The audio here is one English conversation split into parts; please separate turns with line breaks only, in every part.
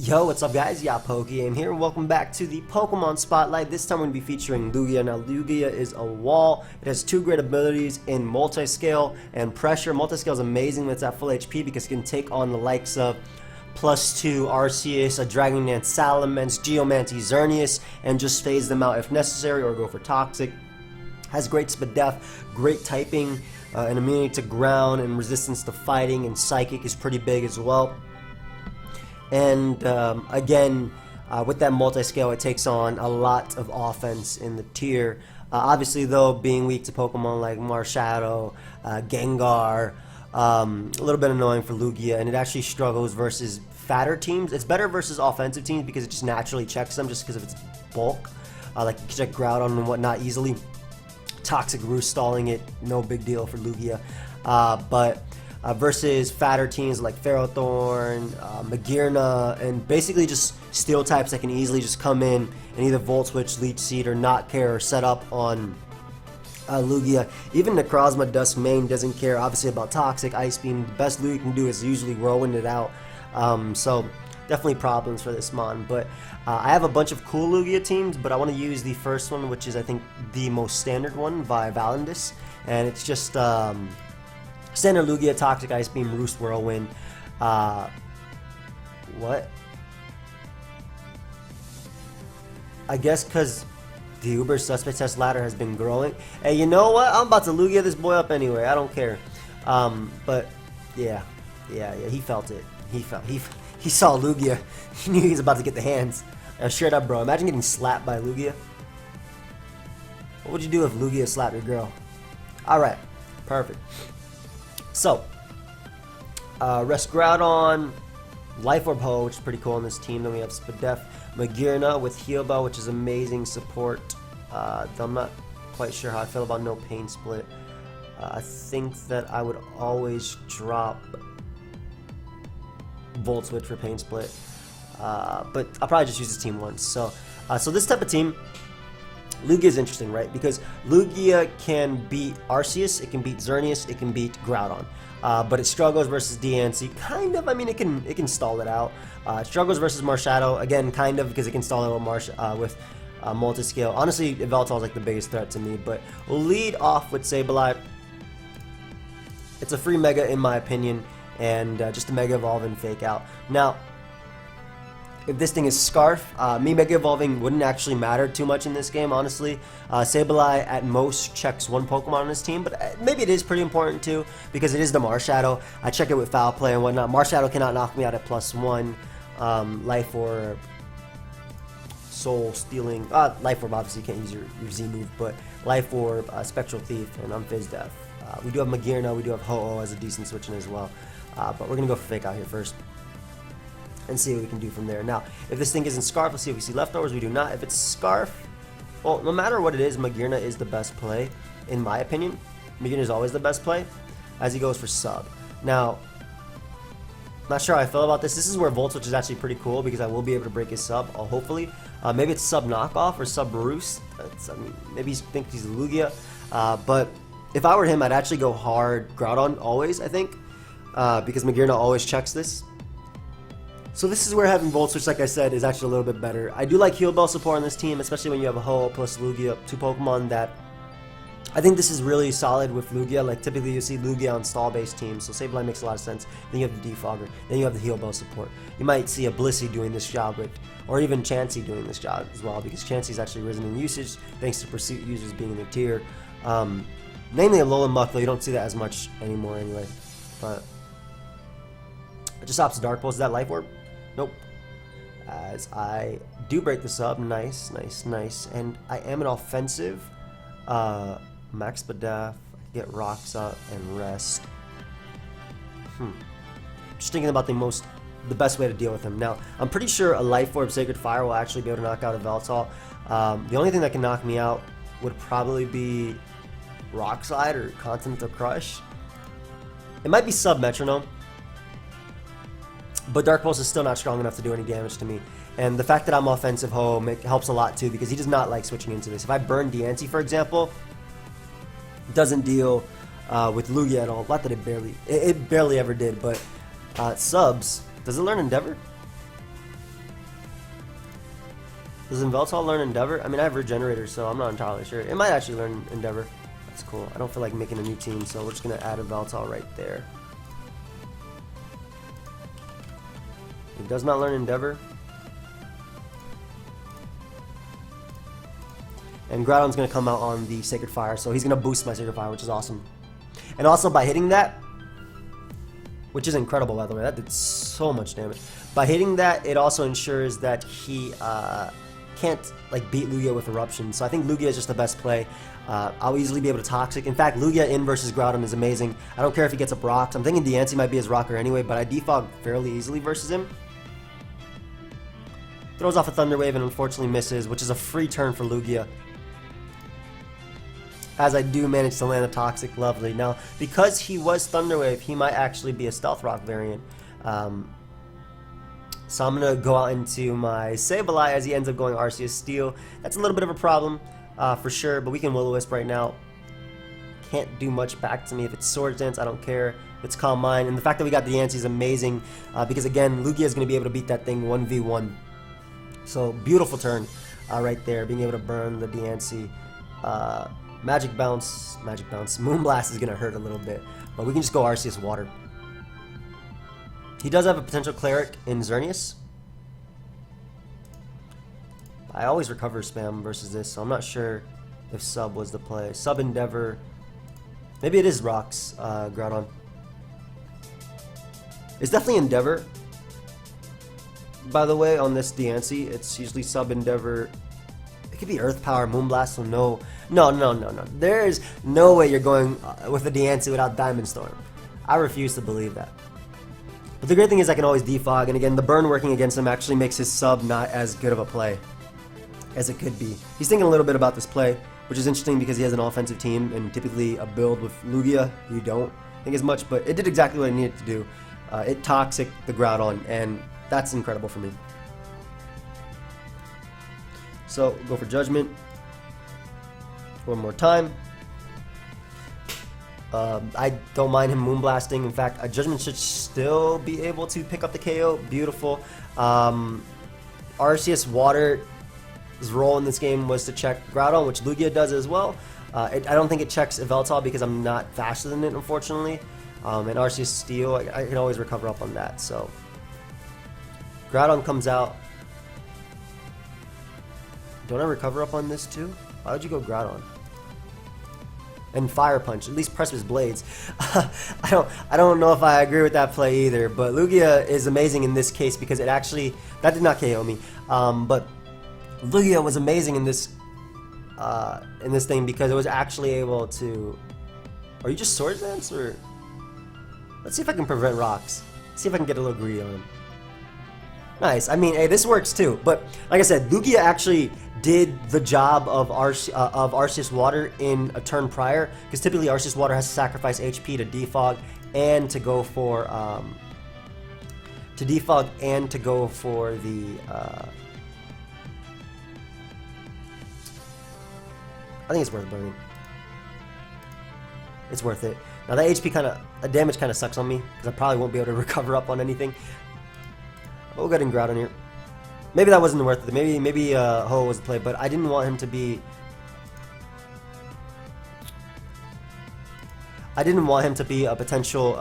Yo, what's up guys? Yeah, PokeaimMD here, and welcome back to the Pokemon Spotlight. This time we're going to be featuring Lugia. Now, Lugia is a wall. It has two great abilities in Multiscale and Pressure. Multiscale is amazing when it's at full HP because it can take on the likes of +2 Arceus, a Dragonlance Salamence, Geomancy Xerneas, and just phase them out if necessary or go for Toxic. Has great Spadef, great typing, and immunity to ground, and resistance to fighting, and Psychic is pretty big as well. And again, with that multi-scale, it takes on a lot of offense in the tier. Obviously, though, being weak to Pokemon like Marshadow, Gengar, a little bit annoying for Lugia, and it actually struggles versus fatter teams. It's better versus offensive teams because it just naturally checks them just because of its bulk. Like you can check Groudon and whatnot easily. Toxic Roost stalling it, no big deal for Lugia. But versus fatter teams like Ferrothorn, Magearna, and basically just steel types that can easily just come in and either Volt Switch, Leech Seed, or not care or set up on Lugia. Even Necrozma Dusk Mane doesn't care obviously about Toxic, Ice Beam. The best Lugia can do is usually Whirlwind it out. So definitely problems for this mon. But I have a bunch of cool Lugia teams, but I want to use the first one, which is I think the most standard one, via Valandis. And it's just standard Lugia, Toxic, Ice Beam, Roost, Whirlwind. What? I guess because the Uber Suspect Test ladder has been growing. Hey, you know what? I'm about to Lugia this boy up anyway. I don't care. But yeah, he felt it. He saw Lugia. He knew he was about to get the hands. Straight up, bro. Imagine getting slapped by Lugia. What would you do if Lugia slapped your girl? Alright, perfect. So, Rest Groudon, Life Orb Ho, which is pretty cool on this team. Then we have Spadef, Magearna with Heal Bell, which is amazing support. Though I'm not quite sure how I feel about no Pain Split. I think that I would always drop Volt Switch for Pain Split. But I'll probably just use this team once. So this type of team, Lugia is interesting, right? Because Lugia can beat Arceus, it can beat Xerneas, it can beat Groudon. But it struggles versus DNC, kind of. I mean, it can stall it out. It struggles versus Marshadow, again, kind of, because it can stall it with Multiscale. Honestly, Yveltal is like the biggest threat to me, but we'll lead off with Sableye. It's a free Mega in my opinion, and just a Mega Evolve and Fake Out. Now, if this thing is Scarf, me Mega Evolving wouldn't actually matter too much in this game, honestly. Sableye at most checks one Pokemon on his team, but maybe it is pretty important too, because it is the Marshadow. I check it with Foul Play and whatnot. Marshadow cannot knock me out at +1. Life Orb, Soul Stealing. Life Orb obviously you can't use your Z move, but Life Orb, Spectral Thief, and Unfizz Death. We do have Magearna, we do have Ho-Oh as a decent switch in as well. But we're going to go for Fake Out here first and see what we can do from there. Now, if this thing isn't Scarf, let's see if we see Leftovers. We do not. If it's Scarf, well, no matter what it is, Magearna is the best play, in my opinion. Magearna is always the best play, as he goes for Sub. Now, not sure how I feel about this. This is where Volt Switch is actually pretty cool, because I will be able to break his Sub, hopefully. Maybe it's Sub Knockoff or Sub Roost. I mean, maybe he thinks he's a Lugia. But if I were him, I'd actually go hard Groudon always, I think, because Magearna always checks this. So this is where having Volt Switch, like I said, is actually a little bit better. I do like Heal Bell support on this team, especially when you have a Ho-Oh plus Lugia, two Pokemon that I think this is really solid with Lugia. Like typically you see Lugia on stall-based teams, so Sableye makes a lot of sense. Then you have the Defogger, then you have the Heal Bell support. You might see a Blissey doing this job with, or even Chansey doing this job as well, because Chansey's actually risen in usage thanks to Pursuit users being in the tier. Namely Alolan Muck, though you don't see that as much anymore anyway. But it just opts Dark Pulse. Is that Life Orb? Nope. As I do break this up. Nice. And I am an offensive. Max Spadef, get Rocks up and rest. Just thinking about the best way to deal with him. Now, I'm pretty sure a Life Orb Sacred Fire will actually be able to knock out a Yveltal. The only thing that can knock me out would probably be Rock Slide or Continental Crush. It might be Sub Metronome. But Dark Pulse is still not strong enough to do any damage to me. And the fact that I'm offensive Ho helps a lot too, because he does not like switching into this. If I burn Diancie, for example, doesn't deal with Lugia at all. Not that it barely ever did, but Subs, does it learn Endeavor? Does Inveltal learn Endeavor? I mean, I have Regenerator, so I'm not entirely sure. It might actually learn Endeavor. That's cool. I don't feel like making a new team, so we're just going to add Inveltal right there. It does not learn Endeavor. And Groudon's going to come out on the Sacred Fire, so he's going to boost my Sacred Fire, which is awesome. And also by hitting that, which is incredible by the way, that did so much damage. By hitting that, it also ensures that he can't like beat Lugia with Eruption. So I think Lugia is just the best play. I'll easily be able to Toxic. In fact, Lugia in versus Groudon is amazing. I don't care if he gets up rocks. I'm thinking Diancie might be his rocker anyway, but I defog fairly easily versus him. Throws off a Thunder Wave and unfortunately misses, which is a free turn for Lugia. As I do manage to land a Toxic, lovely. Now, because he was Thunder Wave, he might actually be a Stealth Rock variant. So I'm going to go out into my Sableye as he ends up going Arceus Steel. That's a little bit of a problem, for sure, but we can Will-O-Wisp right now. Can't do much back to me. If it's Swords Dance, I don't care. If it's Calm Mind, and the fact that we got Diancie is amazing, because again, Lugia is going to be able to beat that thing 1v1. So, beautiful turn right there, being able to burn the Diancie. Magic Bounce. Moonblast is going to hurt a little bit, but we can just go Arceus Water. He does have a potential Cleric in Xerneas. I always recover spam versus this, so I'm not sure if Sub was the play. Sub Endeavor. Maybe it is Rocks, Groudon. It's definitely Endeavor. By the way, on this Diancie, it's usually Sub Endeavor. It could be Earth Power, Moonblast, so no. There's no way you're going with a Diancie without Diamond Storm. I refuse to believe that. But the great thing is I can always defog, and again, the burn working against him actually makes his Sub not as good of a play as it could be. He's thinking a little bit about this play, which is interesting because he has an offensive team, and typically a build with Lugia, you don't think as much, but it did exactly what it needed to do. It Toxic the Groudon, and that's incredible for me. So, go for Judgment. One more time. I don't mind him Moonblasting. In fact, Judgment should still be able to pick up the KO. Beautiful. Arceus Water's role in this game was to check Groudon, which Lugia does as well. I don't think it checks Yveltal because I'm not faster than it, unfortunately. And Arceus Steel, I can always recover up on that. So, Groudon comes out. Don't I recover up on this too? Why would you go Groudon? And Fire Punch, at least press his blades. I don't know if I agree with that play either, but Lugia is amazing in this case because it actually, that did not KO me, but Lugia was amazing in this thing because it was actually able to, are you just Swords Dance or, let's see if I can prevent rocks, see if I can get a little greedy on him. Nice, I mean, hey, this works too, but like I said, Lugia actually did the job of Arceus Water in a turn prior, because typically Arceus Water has to sacrifice HP to defog and to go for the I think it's worth burning. It's worth it. Now that damage kind of sucks on me because I probably won't be able to recover up on anything. We'll go ahead and Groudon here. Maybe that wasn't worth it. Maybe Ho was the play, but I didn't want him to be. I didn't want him to be a potential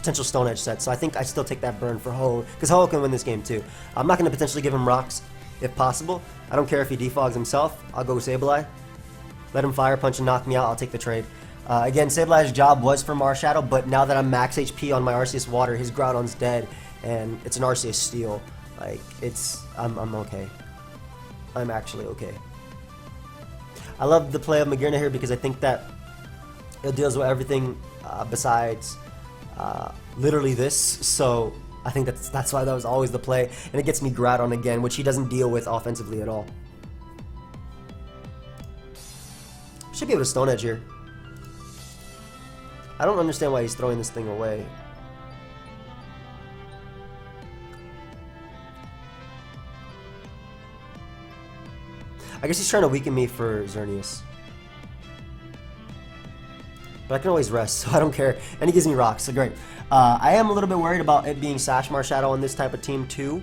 Stone Edge set. So I think I still take that burn for Ho because Ho can win this game too. I'm not going to potentially give him rocks if possible. I don't care if he defogs himself. I'll go with Sableye. Let him Fire Punch and knock me out. I'll take the trade. Again, Sableye's job was for Marshadow, but now that I'm max HP on my Arceus Water, his Groudon's dead, and it's an Arceus Steel. Like, I'm okay. I'm actually okay. I love the play of Magearna here because I think that it deals with everything besides literally this, so I think that's why that was always the play, and it gets me Groudon again, which he doesn't deal with offensively at all. Should be able to Stone Edge here. I don't understand why he's throwing this thing away. I guess he's trying to weaken me for Xerneas. But I can always rest, so I don't care. And he gives me rocks, so great. I am a little bit worried about it being Sash Marshadow on this type of team too.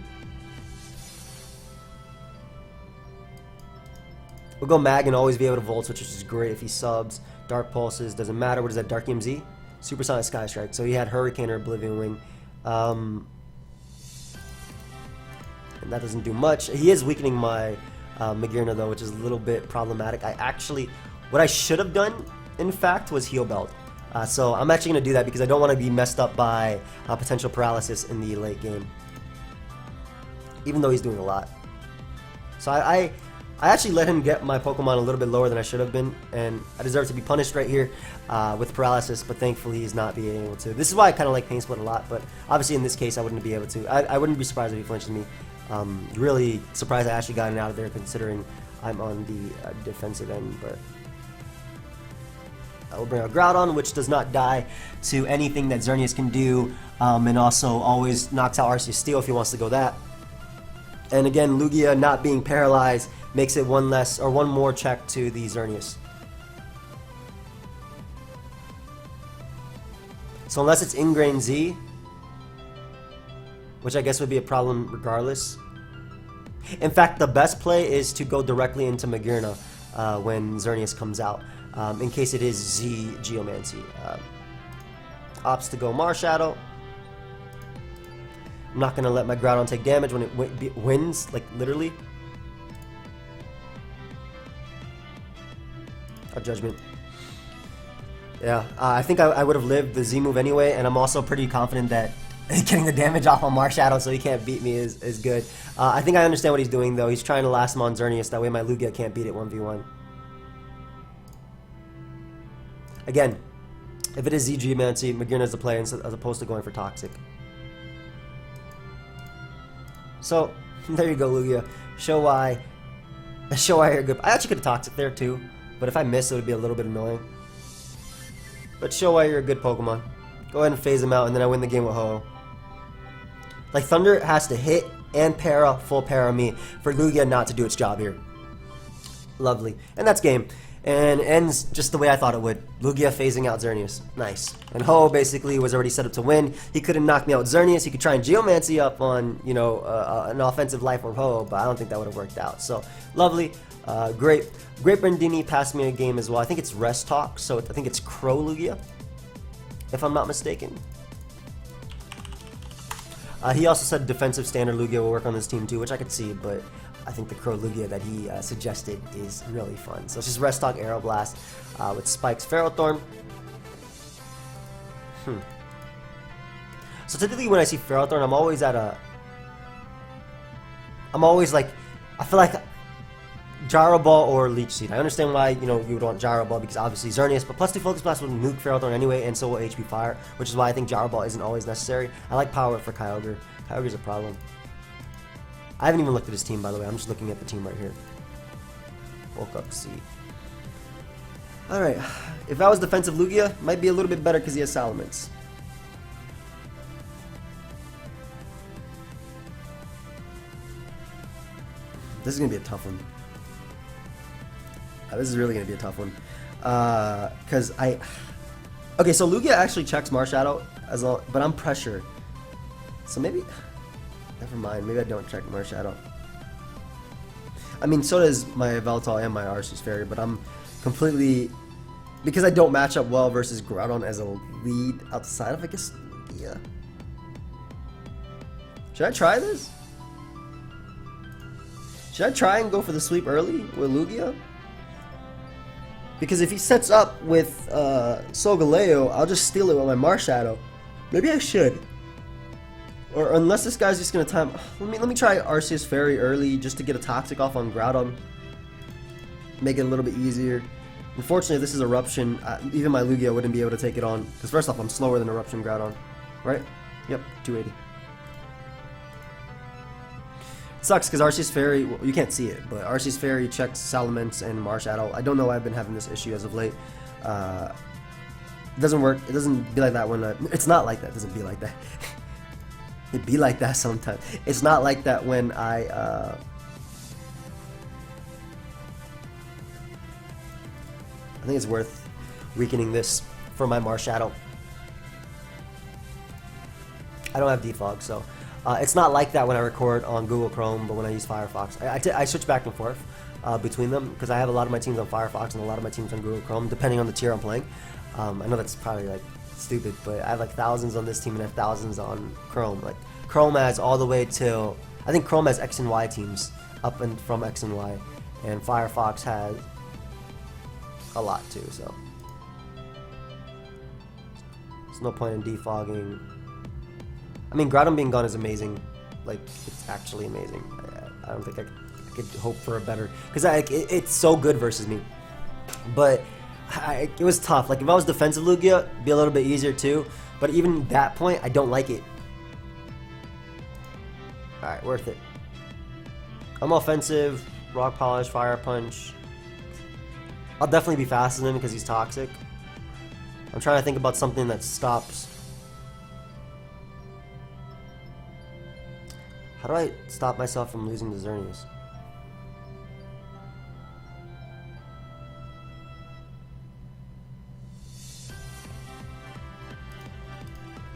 We'll go Mag and always be able to Volt, which is great if he subs. Dark Pulses, doesn't matter. What is that, Dark EMZ? Supersonic Sky Strike. So he had Hurricane or Oblivion Wing. And that doesn't do much. He is weakening my Magearna though, which is a little bit problematic. What I should have done, in fact, was Heal Belt. So I'm actually going to do that because I don't want to be messed up by potential paralysis in the late game. Even though he's doing a lot. So I actually let him get my Pokemon a little bit lower than I should have been, and I deserve to be punished right here with paralysis, but thankfully he's not being able to. This is why I kind of like Pain Split a lot, but obviously in this case I wouldn't be able to. I wouldn't be surprised if he flinched me. Really surprised I actually got it out of there considering I'm on the defensive end, but I will bring out Groudon, which does not die to anything that Xerneas can do, and also always knocks out Arceus Steel if he wants to go that. And again, Lugia not being paralyzed makes it one more check to the Xerneas. So unless it's Ingrain Z, which I guess would be a problem regardless. In fact, the best play is to go directly into Magearna when Xerneas comes out, in case it is Z Geomancy. Opts to go Marshadow. I'm not going to let my Groudon take damage when it wins, like literally. A Judgment. Yeah, I think I would have lived the Z move anyway, and I'm also pretty confident that getting the damage off on Marshadow so he can't beat me is good. I think I understand what he's doing though. He's trying to last him on Xerneas, that way my Lugia can't beat it 1v1. Again, if it is Z Geomancy, Magearna's the play as opposed to going for Toxic. So, there you go, Lugia. Show why you're good. I actually could have Toxic there too, but if I miss, it would be a little bit annoying. But show why you're a good Pokemon. Go ahead and phase him out, and then I win the game with Ho-Oh. Like, Thunder has to hit and full para me for Lugia not to do its job here. Lovely. And that's game. And ends just the way I thought it would. Lugia phasing out Xerneas. Nice. And Ho basically was already set up to win. He couldn't knock me out with Xerneas. He could try and Geomancy up on, you know, an offensive life from Ho, but I don't think that would have worked out. So, lovely. Great. Great Brandini passed me a game as well. I think it's Rest Talk, so I think it's Crow Lugia, if I'm not mistaken. He also said defensive standard Lugia will work on this team too, which I could see, but I think the Crow Lugia that he suggested is really fun. So it's just Rest Talk, Aeroblast with Spikes, Ferrothorn. So typically when I see Ferrothorn, I'm always like, I feel like Gyro Ball or Leech Seed. I understand why, you know, you would want Gyro Ball because obviously Xerneas, but +2 Focus Blast will nuke Ferrothorn anyway, and so will HP Fire, which is why I think Gyro Ball isn't always necessary. I like Power Whip for Kyogre. Kyogre's a problem. I haven't even looked at his team, by the way. I'm just looking at the team right here. Woke up, see. Alright. If I was defensive Lugia, might be a little bit better because he has Salamence. This is going to be a tough one. This is really going to be a tough one. Because okay, so Lugia actually checks Marshadow, but I'm pressured. So maybe... Never mind, maybe I don't check Marshadow. I mean, so does my Veltal and my Arceus Fairy, but I'm completely... Because I don't match up well versus Groudon as a lead outside of, I guess, yeah. Should I try this? Should I try and go for the sweep early with Lugia? Because if he sets up with Solgaleo, I'll just steal it with my Marshadow. Maybe I should. Or unless this guy's just gonna time. Let me try Arceus Fairy early just to get a Toxic off on Groudon. Make it a little bit easier. Unfortunately, if this is Eruption, even my Lugia wouldn't be able to take it on. Because first off, I'm slower than Eruption Groudon. Right? Yep, 280. Sucks because Arceus Fairy, well, you can't see it, but Arceus Fairy checks Salamence and Marshadow. I don't know why I've been having this issue as of late. It doesn't work. It doesn't be like that when it's not like that. It doesn't be like that. It be like that sometimes. It's not like that when I think it's worth weakening this for my Marshadow. I don't have defog, so it's not like that when I record on Google Chrome, but when I use Firefox, I switch back and forth between them because I have a lot of my teams on Firefox and a lot of my teams on Google Chrome, depending on the tier I'm playing. I know that's probably like stupid, but I have like thousands on this team and I have thousands on Chrome. Like Chrome has all the way till, I think Chrome has X and Y teams up and from X and Y, and Firefox has a lot too. So there's no point in defogging. I mean, Groudon being gone is amazing. Like, it's actually amazing. I don't think I could hope for a better, because it's so good versus me. But it was tough. Like, if I was defensive Lugia, it'd be a little bit easier too. But even at that point, I don't like it. Alright, worth it. I'm offensive, Rock Polish, Fire Punch. I'll definitely be faster than him because he's toxic. I'm trying to think about something that stops. How do I stop myself from losing to Xerneas?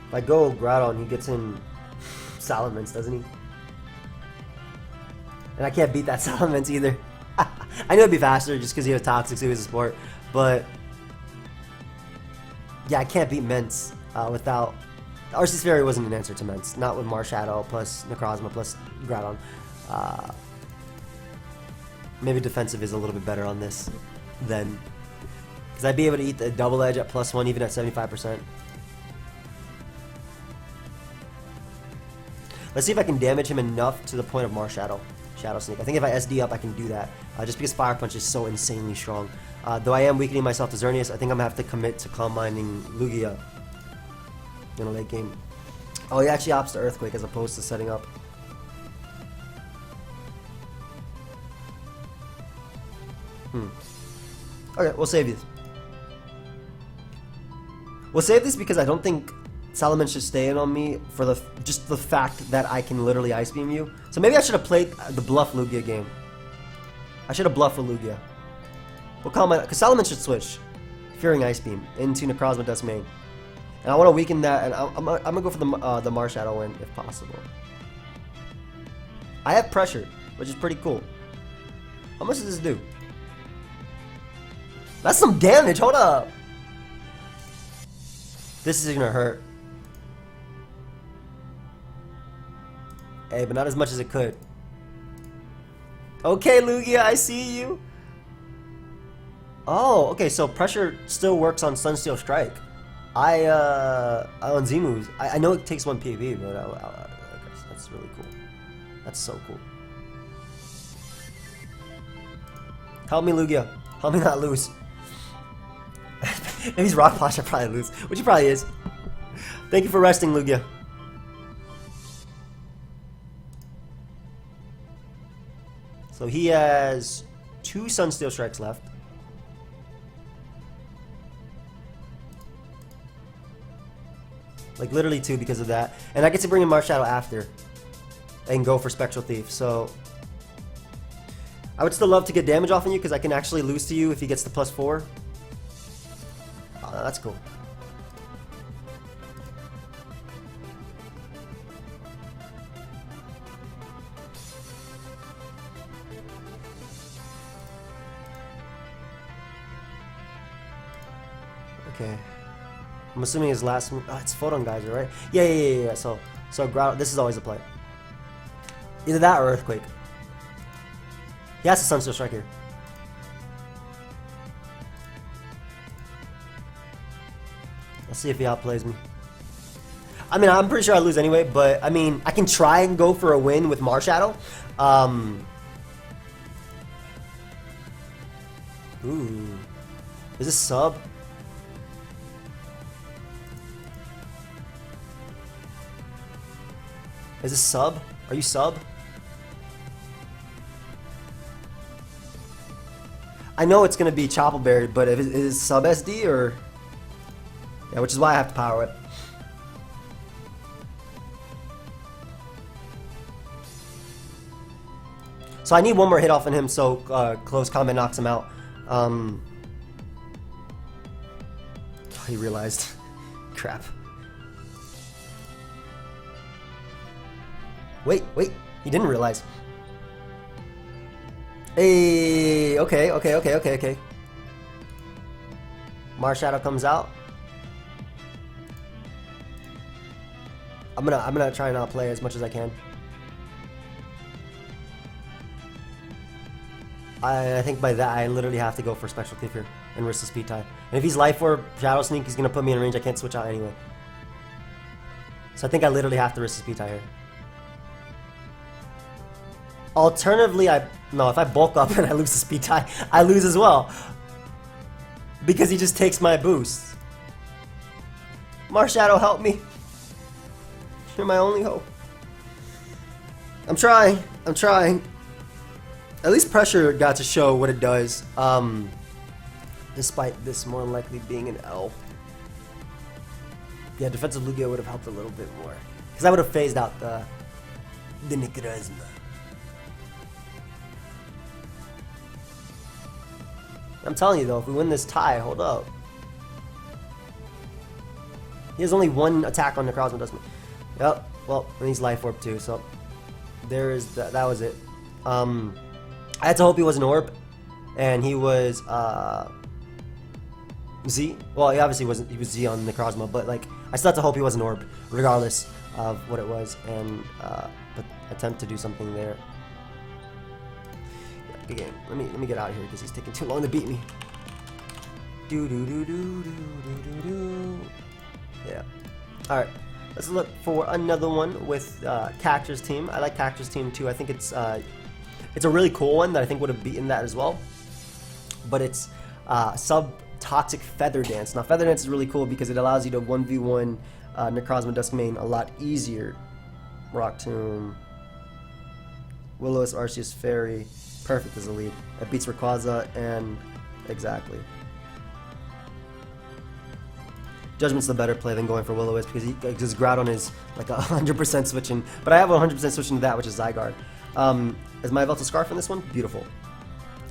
If I go Groudon, he gets in Salamence, doesn't he? And I can't beat that Salamence either. I knew it'd be faster just because he was toxic, so he was a sport. But yeah, I can't beat Mence without. Arceus Fairy wasn't an answer to Mence. Not with Marshadow plus Necrozma plus Groudon. Maybe defensive is a little bit better on this then. Because I'd be able to eat the double edge at +1 even at 75%. Let's see if I can damage him enough to the point of Marshadow. Shadow Sneak. I think if I SD up, I can do that. Just because Fire Punch is so insanely strong. Though I am weakening myself to Xerneas, I think I'm going to have to commit to Calm Minding Lugia in a late game. Oh, he actually opts to Earthquake as opposed to setting up. Okay, we'll save these. We'll save this because I don't think Salamence should stay in on me for just the fact that I can literally Ice Beam you. So maybe I should have played the bluff Lugia game. I should have bluffed with Lugia. We'll call my, because Salamence should switch Fearing Ice Beam into Necrozma Dust Main. And I want to weaken that, and I'm gonna go for the Marshadow win if possible. I have pressure, which is pretty cool. How much does this do? That's some damage. Hold up. This is gonna hurt. Hey, but not as much as it could. Okay, Lugia, I see you. Oh, okay, so pressure still works on Sunsteel Strike. On Z moves, I know it takes 1 PV, but that's really cool. That's so cool. Help me, Lugia. Help me not lose. If he's Rock Polish, I'll probably lose, which he probably is. Thank you for resting, Lugia. So he has 2 Sunsteel Strikes left. Like literally 2 because of that. And I get to bring in Marshadow after and go for Spectral Thief. So I would still love to get damage off on you because I can actually lose to you if he gets the +4. Oh, that's cool. Okay. I'm assuming his last move. Oh, it's Photon Geyser, right? Yeah. So Groudon. This is always a play. Either that or Earthquake. He has a Sunsteel Strike here. Let's see if he outplays me. I mean, I'm pretty sure I lose anyway, but I mean, I can try and go for a win with Marshadow. Ooh. Is this sub? Is this sub? Are you sub? I know it's gonna be Choppleberry, but if it is sub SD or yeah, which is why I have to power it. So I need one more hit off on him, so close combat knocks him out. he realized. Crap. Wait, he didn't realize. Hey, okay. Marshadow comes out. I'm gonna try and not play as much as I can. I think by that I literally have to go for Special Thief here and risk the speed tie. And if he's Life Orb, Shadow Sneak, he's gonna put me in range I can't switch out anyway. So I think I literally have to risk the speed tie here. Alternatively, if I bulk up and I lose the speed tie, I lose as well. Because he just takes my boost. Marshadow, help me. You're my only hope. I'm trying. At least pressure got to show what it does. Despite this more likely being an L. Yeah, defensive Lugia would have helped a little bit more. Because I would have phased out the Necrozma. I'm telling you though, if we win this tie, hold up. He has only one attack on Necrozma, doesn't he? Yep, well, and he's Life Orb too, so there is that was it. I had to hope he was an Orb, and he was Z. Well, he obviously wasn't, he was Z on Necrozma, but like, I still had to hope he was an Orb, regardless of what it was, and but attempt to do something there. Good game. Let me get out of here because he's taking too long to beat me. Yeah. All right. Let's look for another one with Cactus Team. I like Cactus Team too. I think it's a really cool one that I think would have beaten that as well. But it's Sub-Toxic Feather Dance. Now Feather Dance is really cool because it allows you to 1v1 Necrozma Duskmane a lot easier. Rock Tomb, Will-O-Wisp, Arceus Fairy. Perfect as a lead. It beats Rayquaza and exactly. Judgment's the better play than going for Will-O-Wisp because his Groudon is like 100% switching. But I have 100% switching to that, which is Zygarde. Is my Velta Scarf in this one? Beautiful.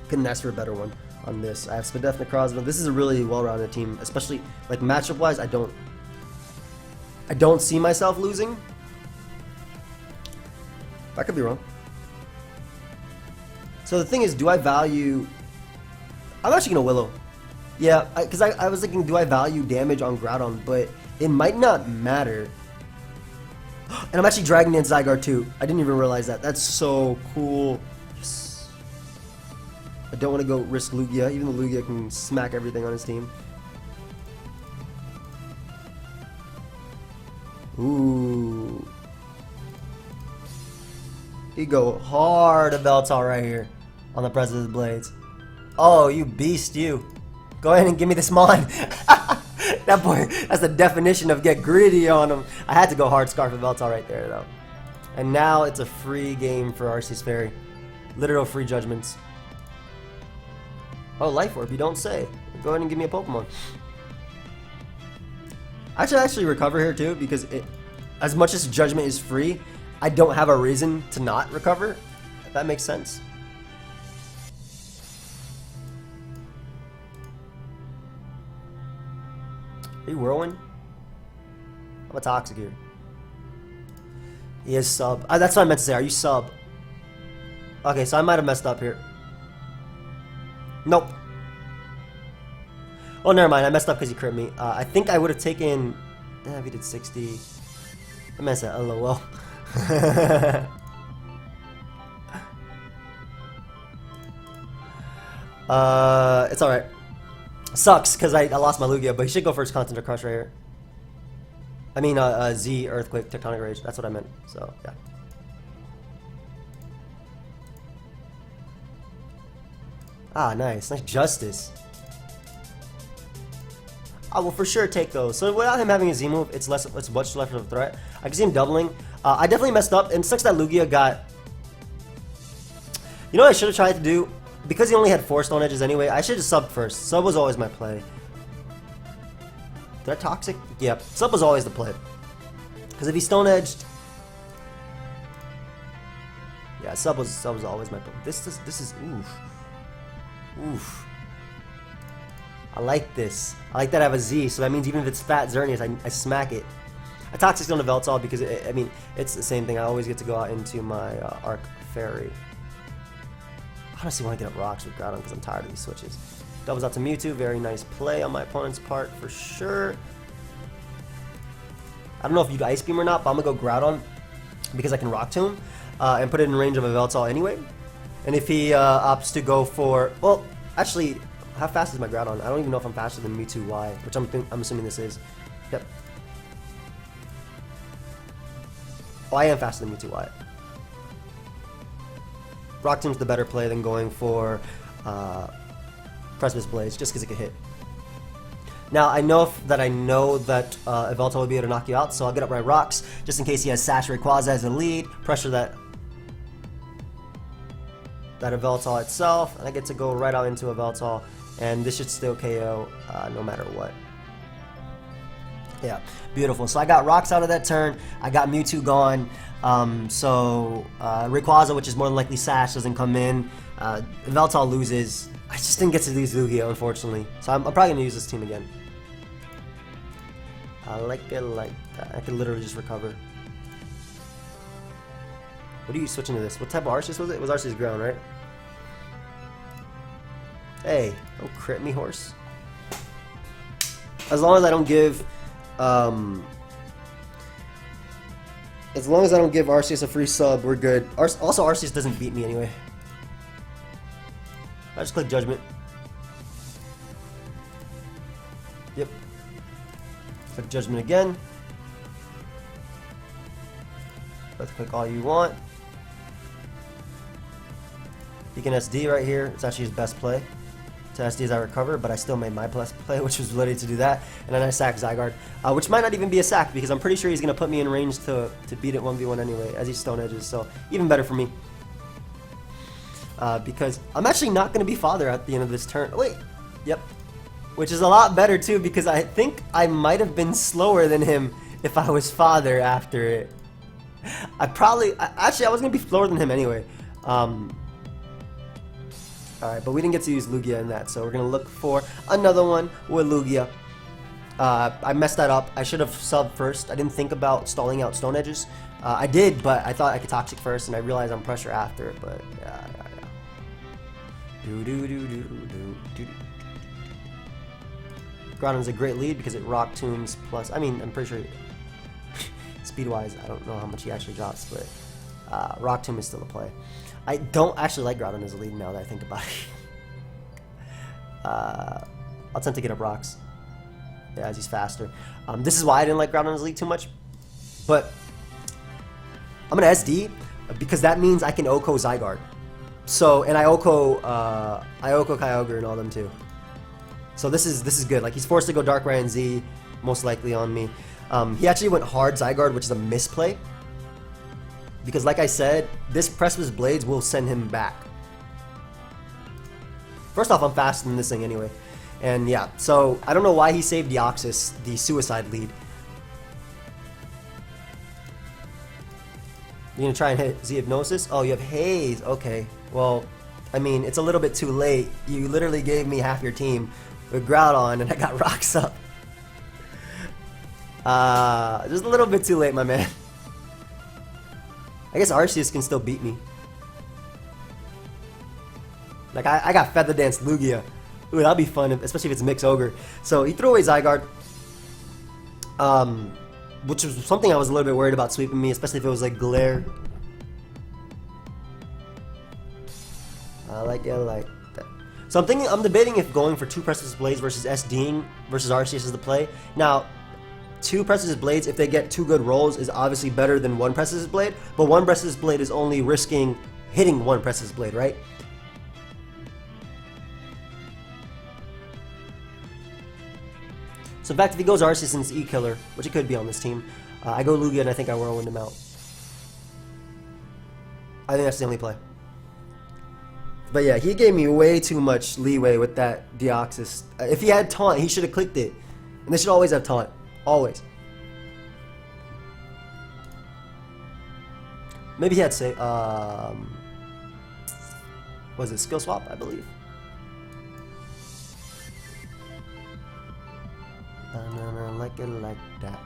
Couldn't ask for a better one on this. I have Spadef, Necrozma. This is a really well-rounded team, especially like matchup-wise. I don't see myself losing. I could be wrong. So the thing is, do I value... I'm actually going to Willow. Yeah, because I was thinking, do I value damage on Groudon? But it might not matter. And I'm actually Dragon Dance Zygarde too. I didn't even realize that. That's so cool. Yes. I don't want to go risk Lugia, even though Lugia can smack everything on his team. Ooh. You go hard a Veltal right here on the President of the Blades. Oh, you beast, you. Go ahead and give me this Mon. That boy, that's the definition of get greedy on him. I had to go hard Scarf of Veltal right there, though. And now it's a free game for Arceus Fairy. Literal free judgments. Oh, Life Orb, you don't say. Go ahead and give me a Pokemon. I should actually recover here, too, because as much as Judgment is free, I don't have a reason to not recover, if that makes sense. Are you Whirlwind? I'm a Toxic here. He is Sub. That's what I meant to say. Are you Sub? Okay, so I might have messed up here. Nope. Oh, never mind. I messed up because he crit me. I think I would have taken... if he did 60... I messed up. LOL. It's alright. Sucks because I lost my Lugia, but he should go for his Continental Crush right here. I mean, Z, Earthquake, Tectonic Rage. That's what I meant. So, yeah. Ah, nice. Nice Justice. I will for sure take those. So without him having a Z move, it's much less of a threat. I can see him doubling. I definitely messed up, and sucks that Lugia got... You know what I should have tried to do? Because he only had 4 Stone Edges anyway, I should have subbed first. Sub was always my play. Did I Toxic? Yep. Sub was always the play. Because if he Stone Edged... Yeah, sub was always my play. This is... Oof. Oof. I like this. I like that I have a Z, so that means even if it's fat Xerneas, I smack it. I Toxic on the Veltal because, I mean, it's the same thing. I always get to go out into my Arc Fairy. I honestly want to get up rocks with Groudon because I'm tired of these switches. Doubles out to Mewtwo. Very nice play on my opponent's part for sure. I don't know if you'd Ice Beam or not, but I'm going to go Groudon because I can Rock Tomb and put it in range of a Veltal anyway. And if he opts to go for... Well, actually, how fast is my Groudon? I don't even know if I'm faster than Mewtwo Y, which I'm assuming this is. Yep. Oh, I am faster than Mewtwo Y. Rock Tomb's the better play than going for Precipice Blades, just because it could hit. Now, I know that Yveltal will be able to knock you out, so I'll get up my rocks, just in case he has Sash Rayquaza as a lead, pressure that Yveltal itself, and I get to go right out into Yveltal, and this should still KO no matter what. Yeah, beautiful. So I got rocks out of that turn. I got Mewtwo gone. Rayquaza, which is more than likely Sash, doesn't come in. Yveltal loses. I just didn't get to use Lugia, unfortunately. So I'm probably going to use this team again. I like it like that. I can literally just recover. What are you switching to this? What type of Arceus was it? It was Arceus Ground, right? Hey, don't crit me, horse. As long as I don't give... as long as I don't give Arceus a free sub, we're good. Also, Arceus doesn't beat me anyway. I just click Judgment. Yep. Click Judgment again. Let's click all you want. You can SD right here. It's actually his best play. To SD as I recover, but I still made my best play, which was ready to do that. And then I sack Zygarde, which might not even be a sack because I'm pretty sure he's going to put me in range to beat it 1v1 anyway, as he Stone Edges. So even better for me. Because I'm actually not going to be Father at the end of this turn. Wait. Yep. Which is a lot better too because I think I might have been slower than him if I was Father after it. Actually, I was going to be slower than him anyway. Alright, but we didn't get to use Lugia in that, so we're going to look for another one with Lugia. I messed that up. I should have subbed first. I didn't think about stalling out Stone Edges. I did, but I thought I could Toxic first, and I realized I'm pressure after it, but yeah. Groudon's a great lead because it Rock Tombs plus... I mean, I'm pretty sure... Speed-wise, I don't know how much he actually drops, but Rock Tomb is still a play. I don't actually like Groudon as a lead now that I think about it. I'll tend to get up rocks. Yeah, as he's faster. This is why I didn't like Groudon as a lead too much. But I'm going to SD because that means I can OHKO Zygarde. So, and I OHKO Kyogre and all them too. So this is good. Like, he's forced to go Darkrai and Z, most likely on me. He actually went hard Zygarde, which is a misplay. Because like I said, this Precipice Blades will send him back. First off, I'm faster than this thing anyway. And yeah, so I don't know why he saved Deoxys, the suicide lead. You're going to try and hit Z Hypnosis? Oh, you have Haze. Okay. Well, I mean, it's a little bit too late. You literally gave me half your team with Groudon and I got rocks up. Just a little bit too late, my man. I guess Arceus can still beat me. Like, I got Feather Dance Lugia. Ooh, that'll be fun, especially if it's Mix Ogre. So, he threw away Zygarde. Which was something I was a little bit worried about sweeping me, especially if it was like Glare. I like that. So I'm debating if going for 2 Precipice Blades versus SDing versus Arceus is the play. Now, 2 Precipice Blades, if they get 2 good rolls, is obviously better than 1 Precipice Blade, but 1 Precipice Blade is only risking hitting 1 Precipice Blade, right? So in fact, if he goes Arceus and it's E-Killer, which it could be on this team, I go Lugia and I think I Whirlwind him out. I think that's the only play. But yeah, he gave me way too much leeway with that Deoxys. If he had Taunt, he should have clicked it. And they should always have Taunt. Always. Maybe he had say was it Skill Swap, I believe. Like it like that.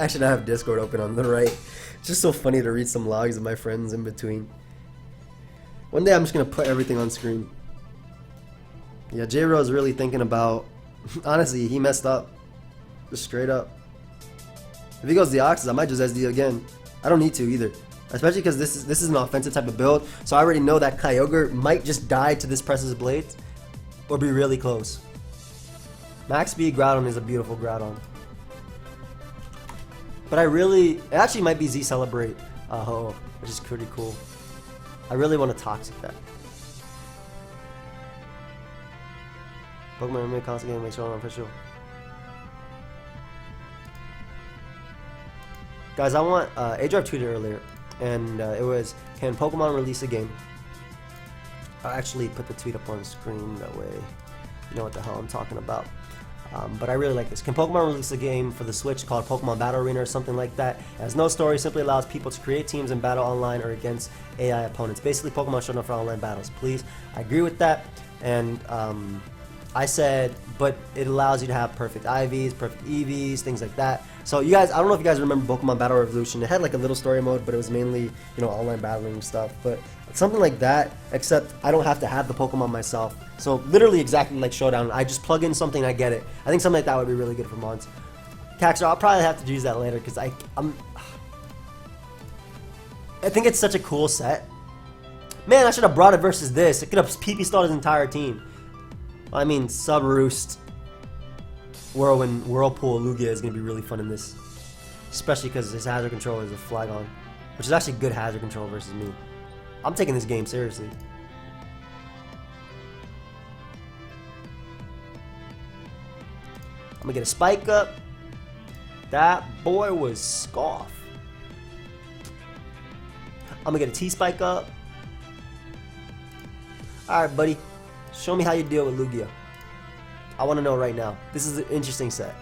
I should have Discord open on the right. It's just so funny to read some logs of my friends in between. One day I'm just gonna put everything on screen. Yeah, J-Ro's really thinking about... Honestly, he messed up. Just straight up. If he goes the Oxys, I might just SD again. I don't need to either. Especially because this is an offensive type of build. So I already know that Kyogre might just die to this Press's Blades. Or be really close. Max speed Groudon is a beautiful Groudon. But it actually might be Z Celebrate Ho, which is pretty cool. I really want to Toxic that. Pokemon Remake constant game, make sure I'm official. Guys, I want Aegislash tweeted earlier, and it was, can Pokemon release a game? I'll actually put the tweet up on the screen, that way you know what the hell I'm talking about. But I really like this. Can Pokemon release a game for the Switch called Pokemon Battle Arena or something like that? It has no story, simply allows people to create teams and battle online or against AI opponents. Basically, Pokemon Showdown for online battles. Please, I agree with that. And I said, but it allows you to have perfect IVs, perfect EVs, things like that. So you guys, I don't know if you guys remember Pokemon Battle Revolution. It had like a little story mode, but it was mainly, you know, online battling stuff. But something like that, except I don't have to have the Pokemon myself. So literally exactly like Showdown. I just plug in something, I get it. I think something like that would be really good for mods. Caxer, I'll probably have to use that later because I think it's such a cool set. Man, I should have brought it versus this. It could have PP stalled his entire team. I mean, Sub-Roost, Whirlwind, Whirlpool, Lugia is going to be really fun in this. Especially because his hazard control is a Flygon, which is actually good hazard control versus me. I'm taking this game seriously. I'm going to get a Spike up. That boy was scoff. I'm going to get a T-Spike up. Alright, buddy. Show me how you deal with Lugia. I want to know right now. This is an interesting set.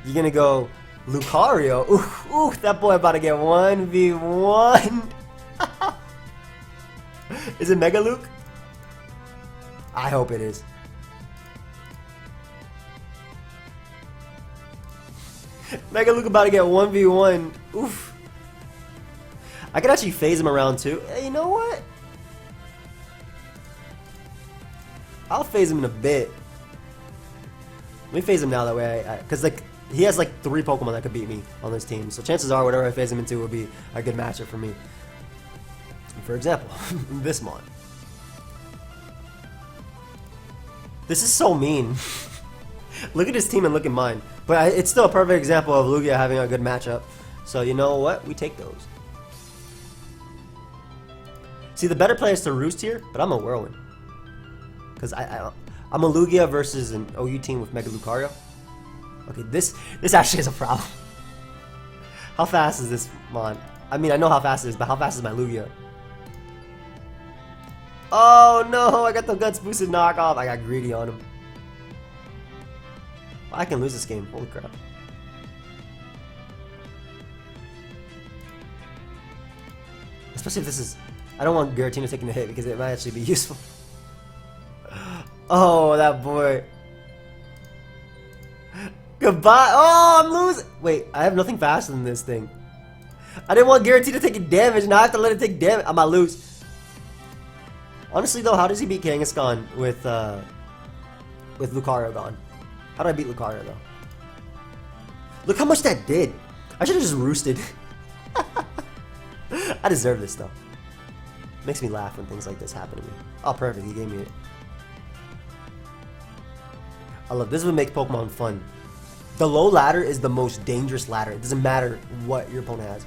You're going to go Lucario. Ooh, that boy about to get 1v1. Is it Mega Luke? I hope it is. Mega Luke about to get 1v1. Oof. I could actually phase him around too. Hey, you know what? I'll phase him in a bit. Let me phase him now, that way because like he has like 3 Pokemon that could beat me on this team. So chances are whatever I phase him into would be a good matchup for me. For example, this mon. This is so mean. Look at his team and look at mine. But it's still a perfect example of Lugia having a good matchup. So you know what? We take those. See, the better play is to Roost here, but I'm a Whirlwind. Because I'm a Lugia versus an OU team with Mega Lucario. Okay, this actually is a problem. How fast is this mon? I mean, I know how fast it is, but how fast is my Lugia? Oh no, I got the Guts boosted knockoff. I got greedy on him. I can lose this game. Holy crap. Especially if this is... I don't want Giratina taking a hit because it might actually be useful. Oh, that boy. Goodbye. Oh, I'm losing. Wait, I have nothing faster than this thing. I didn't want Giratina taking damage. Now I have to let it take damage. I might lose. Honestly, though, how does he beat Kangaskhan with Lucario gone? How do I beat Lucario, though? Look how much that did. I should have just roosted. I deserve this, though. Makes me laugh when things like this happen to me. Oh, perfect. He gave me it. I love this. Would make Pokemon fun. The low ladder is the most dangerous ladder. It doesn't matter what your opponent has.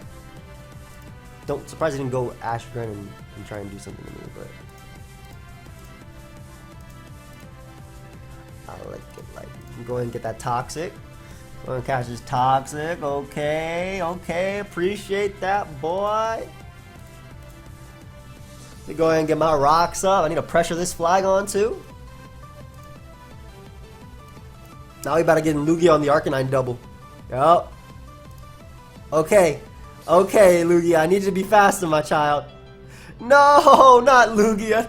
Don't surprise I didn't go Ashgren and try and do something to me, but I like it. Like, go ahead and get that Toxic. Go ahead and catch this Toxic. Okay, okay, appreciate that, boy. Let me go ahead and get my rocks up. I need to pressure this Flygon too. Now we about to get Lugia on the Arcanine double. Yup. Okay. Okay, Lugia. I need you to be faster, my child. No, not Lugia.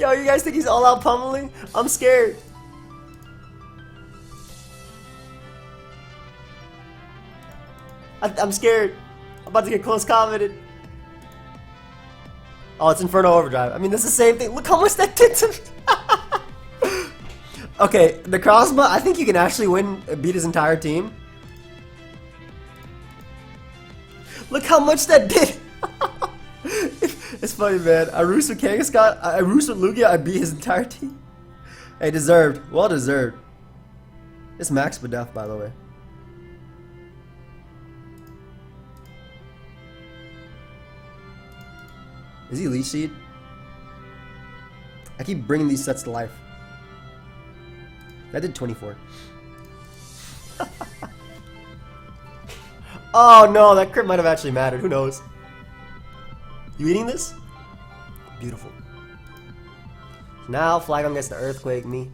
Yo, you guys think he's all out pummeling? I'm scared. I'm scared. I'm about to get close commented. Oh, it's Inferno Overdrive. I mean, that's the same thing. Look how much that did to me. Okay, the Crossma, I think you can actually beat his entire team. Look how much that did. It's funny, man. I roost with Kangaskhan. I roost with Lugia. I beat his entire team. Hey, deserved. Well deserved. It's max Badef, by the way. Is he Leech Seed? I keep bringing these sets to life. That did 24. Oh no, that crit might have actually mattered. Who knows? You eating this? Beautiful. Now Flygon gets the Earthquake me.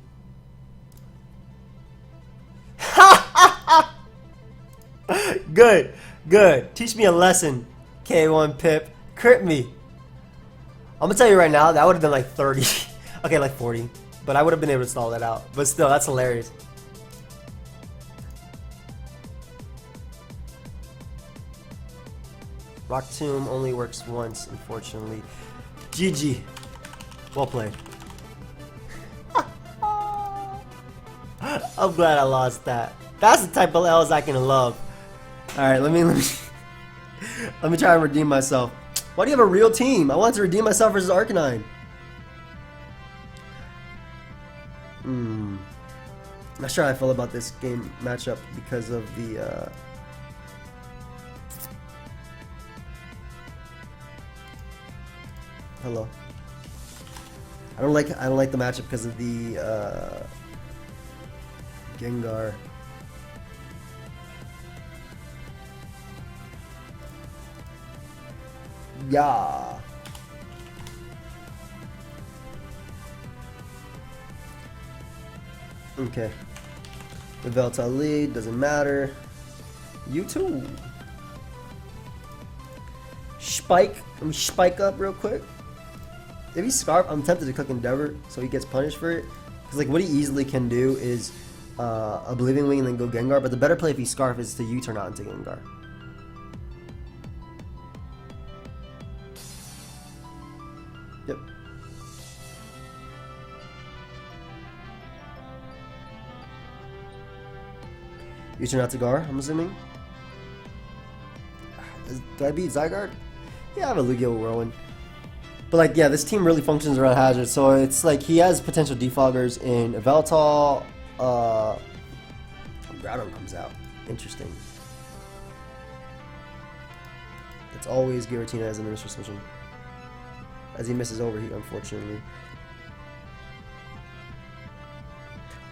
Good, good. Teach me a lesson, K1 Pip. Crit me. I'm gonna tell you right now, that would have been like 30. Okay, like 40. But I would have been able to stall that out. But still, that's hilarious. Rock Tomb only works once, unfortunately. GG. Well played. I'm glad I lost that. That's the type of L's I can love. Alright, let me try and redeem myself. Why do you have a real team? I want to redeem myself versus Arcanine. Not sure how I feel about this game matchup because of the hello. I don't like the matchup because of the Gengar. Yeah. Okay. The Velta lead doesn't matter. You too. Spike. Let me spike up real quick. If he's Scarf, I'm tempted to click Endeavor so he gets punished for it. Because like what he easily can do is Oblivion Wing and then go Gengar. But the better play if he's Scarf is to U-turn out into Gengar. Yep. U-turn out to Gar, I'm assuming. Do I beat Zygarde? Yeah, I have a Lugia Whirlwind. But like, yeah, this team really functions around Hazard, so it's like he has potential defoggers in Veltal. Groudon comes out. Interesting. It's always Giratina as a Minister Switching. As he misses Overheat, unfortunately.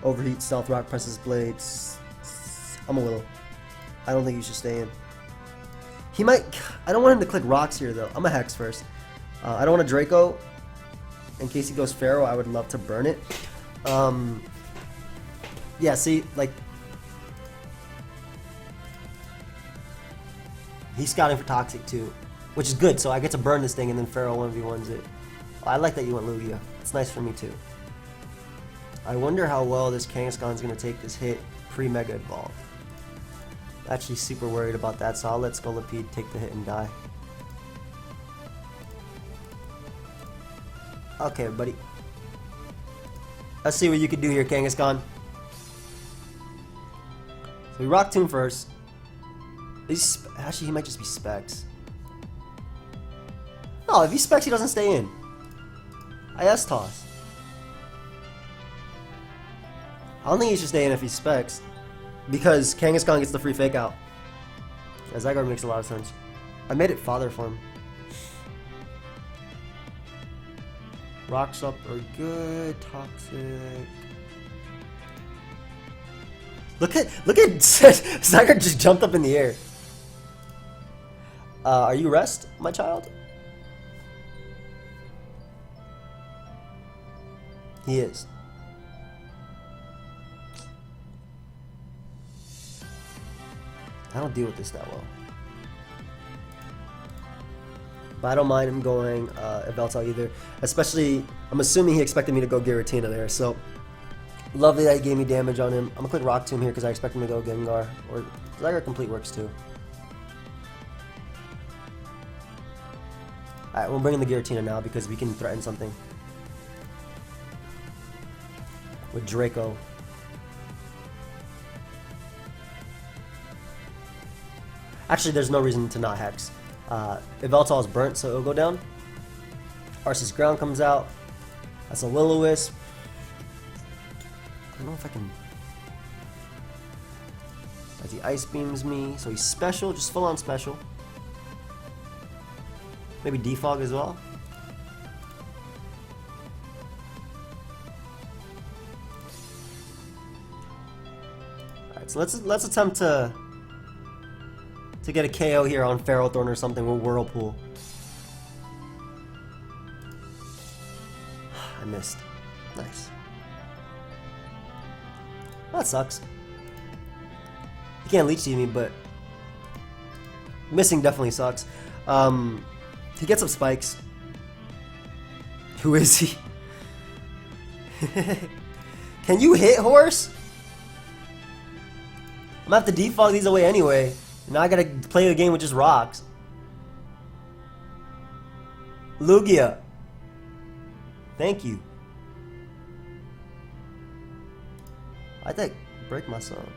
Overheat, Stealth Rock, presses Blades. I'm a little. I don't think he should stay in. He might. I don't want him to click Rocks here, though. I'm a Hex first. I don't want a Draco. In case he goes Pharaoh, I would love to burn it. Yeah, see, like. He's scouting for Toxic, too. Which is good, so I get to burn this thing and then Pharaoh 1v1s it. I like that you went Lugia. It's nice for me, too. I wonder how well this Kangaskhan's going to take this hit pre-Mega Evolve. Actually super worried about that, so I'll let Scolipede take the hit and die. Okay, buddy. Let's see what you can do here, Kangaskhan. So we Rock Tomb first. Actually, he might just be Specs. No, if he Specs, he doesn't stay in. I S-Toss. I don't think he should stay in if he Specs. Because Kangaskhan gets the free fake out. Yeah, Zygarde makes a lot of sense. I made it Father form. Rocks up are good. Toxic. Look at Zygarde just jumped up in the air. Are you Rest, my child? He is. I don't deal with this that well. But I don't mind him going Yveltal either. Especially, I'm assuming he expected me to go Giratina there. So, lovely that he gave me damage on him. I'm going to click Rock Tomb here because I expect him to go Gengar. Or Zygarde-Complete works too. Alright, we'll bring in the Giratina now because we can threaten something. With Draco. Actually, there's no reason to not Hex. Yveltal is burnt, so it'll go down. Arceus Ground comes out. That's a Will-O-Wisp. I don't know if I can... As he Ice Beams me, so he's special, just full on special. Maybe Defog as well. Alright, so let's attempt to get a KO here on Ferrothorn or something with Whirlpool. I missed. Nice. That sucks. He can't leech seed me, but missing definitely sucks. He gets some spikes. Who is he? Can you hit, horse? I'm gonna have to defog these away anyway. Now I gotta play the game with just rocks. Lugia. Thank you. I think break my song.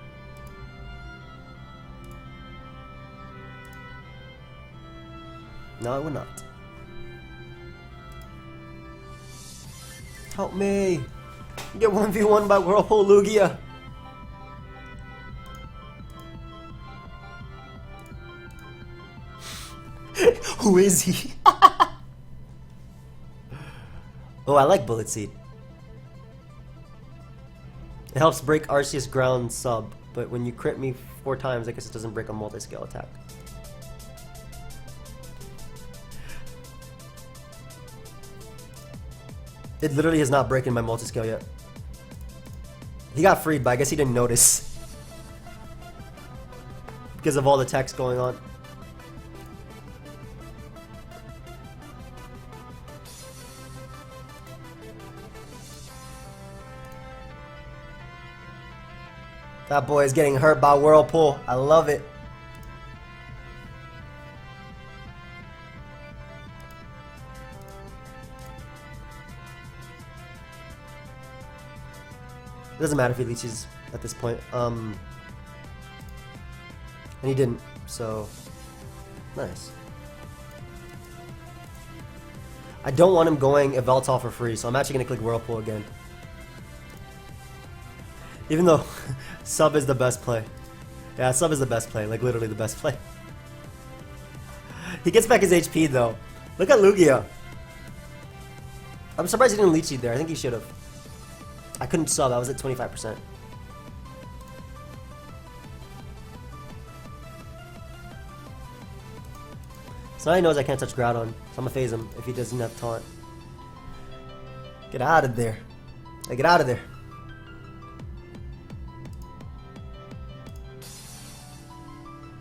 No, I would not. Help me! Get 1v1 by Whirlpool Lugia! Who is he? Oh, I like Bullet Seed. It helps break Arceus Ground sub, but when you crit me 4 times, I guess it doesn't break a multi-scale attack. It literally is not breaking my multi-scale yet. He got freed, but I guess he didn't notice. Because of all the text going on. That boy is getting hurt by Whirlpool. I love it. It doesn't matter if he leeches at this point. And he didn't, so nice. I don't want him going Yveltal for free, so I'm actually gonna click Whirlpool again. Even though sub is the best play. Yeah, sub is the best play, like literally the best play. He gets back his HP though. Look at Lugia. I'm surprised he didn't leech seed there. I think he should have. I couldn't sub, I was at 25%. So now he knows I can't touch Groudon, so I'm gonna phase him if he doesn't have taunt. Get out of there. Hey, get out of there.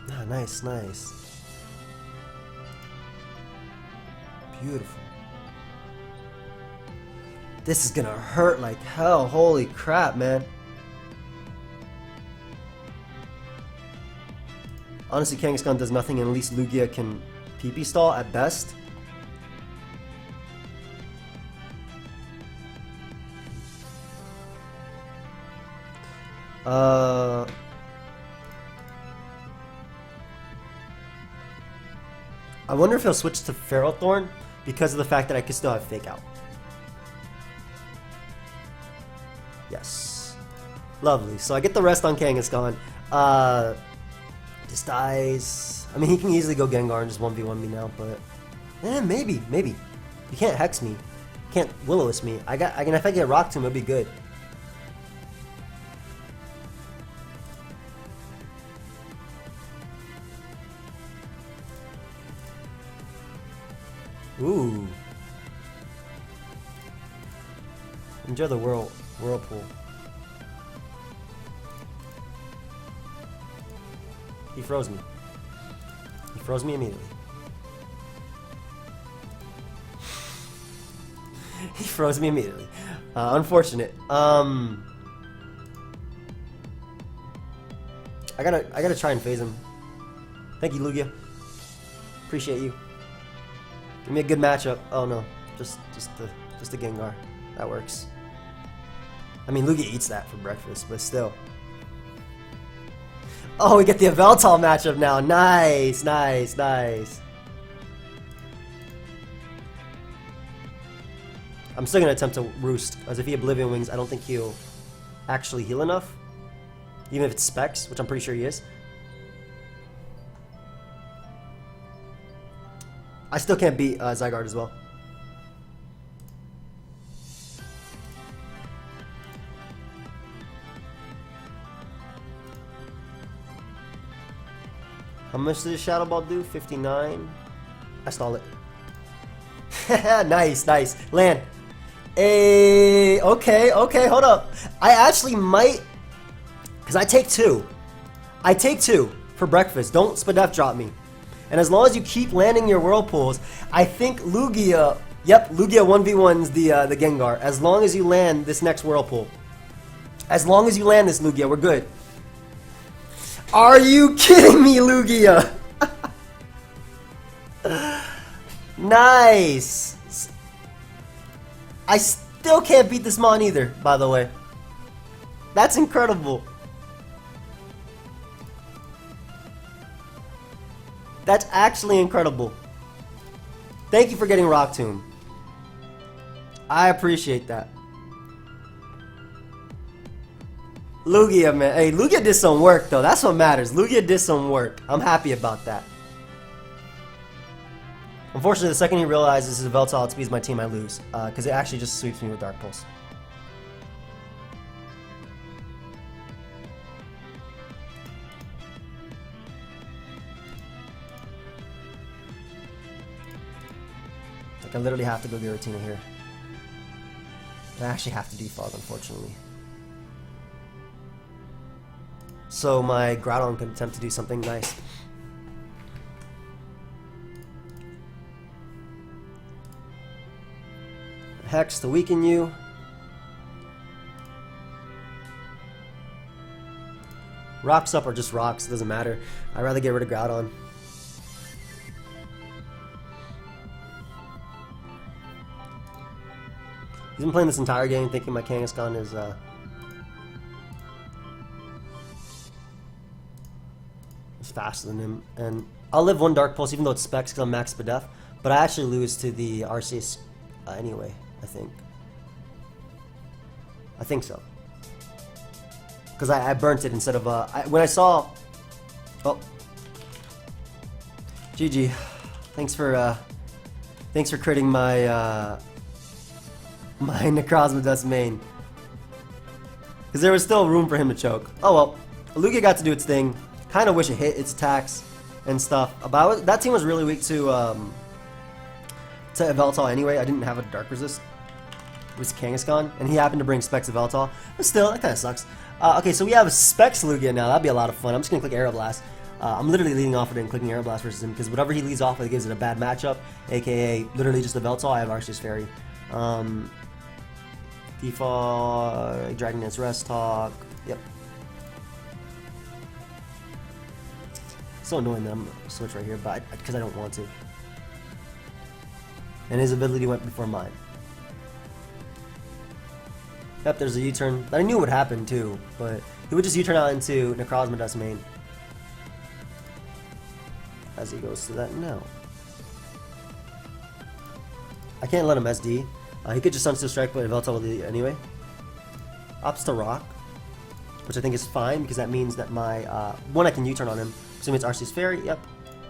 Ah, nice, nice. Beautiful. This is gonna hurt like hell. Holy crap, man. Honestly, Kangaskhan does nothing, and at least Lugia can PP stall at best. I wonder if he'll switch to Ferrothorn because of the fact that I can still have Fake Out. Yes. Lovely. So I get the rest on Kangaskhan. Just dies. I mean, he can easily go Gengar and just 1v1 me now, but... maybe. You can't Hex me. You can't Will-O-Wisp me. I can, if I get Rock Tomb, it'll be good. Ooh. Enjoy the Whirlpool. He froze me. He froze me immediately. He froze me immediately. Unfortunate. I gotta try and phase him. Thank you, Lugia. Appreciate you. Give me a good matchup. Oh no, just the Gengar. That works. I mean, Lugia eats that for breakfast, but still. Oh, we get the Yveltal matchup now. Nice, nice, nice. I'm still gonna attempt to roost, as if he Oblivion Wings, I don't think he'll actually heal enough. Even if it's Specs, which I'm pretty sure he is. I still can't beat Zygarde as well. How much did the Shadow Ball do? 59. I stalled it. Nice, nice. Land. Hey, okay, hold up. I actually might, because I take 2. I take 2 for breakfast. Don't Spadef drop me. And as long as you keep landing your Whirlpools, I think Lugia, yep, Lugia 1v1's the Gengar. As long as you land this next Whirlpool. As long as you land this Lugia, we're good. Are you kidding me, Lugia? Nice. I still can't beat this Mon either, by the way. That's incredible. That's actually incredible. Thank you for getting Rock Tomb. I appreciate that. Lugia, man. Hey, Lugia did some work, though. That's what matters. Lugia did some work. I'm happy about that. Unfortunately, the second he realizes his Yveltal outspeeds my team, I lose. Because it actually just sweeps me with Dark Pulse. Like, I literally have to go Giratina here. I actually have to defog, unfortunately. So my Groudon can attempt to do something nice. Hex to weaken you. Rocks up or just rocks, it doesn't matter. I'd rather get rid of Groudon. He's been playing this entire game thinking my Kangaskhan is faster than him. And I'll live 1 Dark Pulse even though it's Specs because I'm max Spadef. But I actually lose to the Arceus anyway, I think. I think so. Because I burnt it instead of... when I saw... Oh. GG. Thanks for critting my... my Necrozma main. Because there was still room for him to choke. Oh well. Lugia got to do its thing. Kind of wish it hit its attacks and stuff. But that team was really weak to Yveltal anyway. I didn't have a Dark Resist. It was Kangaskhan. And he happened to bring Specs Yveltal. But still, that kind of sucks. Okay, so we have a Specs Lugia now. That'd be a lot of fun. I'm just going to click Aeroblast. I'm literally leading off with it and clicking Aeroblast versus him. Because whatever he leads off with gives it a bad matchup. AKA, literally just Yveltal. I have Arceus Fairy. Defog, Dragon Dance, Rest Talk. Yep. So annoying that I'm gonna switch right here, but because I don't want to. And his ability went before mine. Yep, there's a U-turn. I knew it would happen too, but he would just U-turn out into Necrozma main. As he goes to that now. I can't let him SD. He could just Sunstone Strike, but Yveltal will lead anyway. Opts to Rock, which I think is fine because that means that my 1 I can U-turn on him. Assuming it's Arceus Fairy, yep.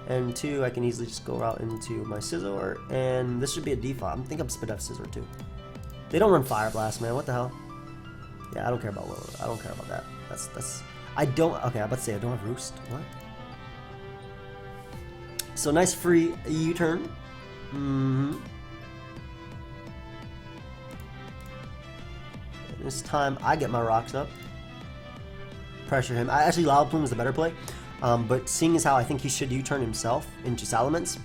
And 2 I can easily just go out into my Scizor, and this should be a default. I think I'm Spadef Scizor too. They don't run Fire Blast, man. What the hell? Yeah, I don't care about that. That's. I don't. Okay, I'm about to say I don't have Roost. What? So nice free U-turn. This time I get my rocks up. Pressure him. Actually, Loud Plume is the better play. But seeing as how I think he should U-turn himself into Salamence.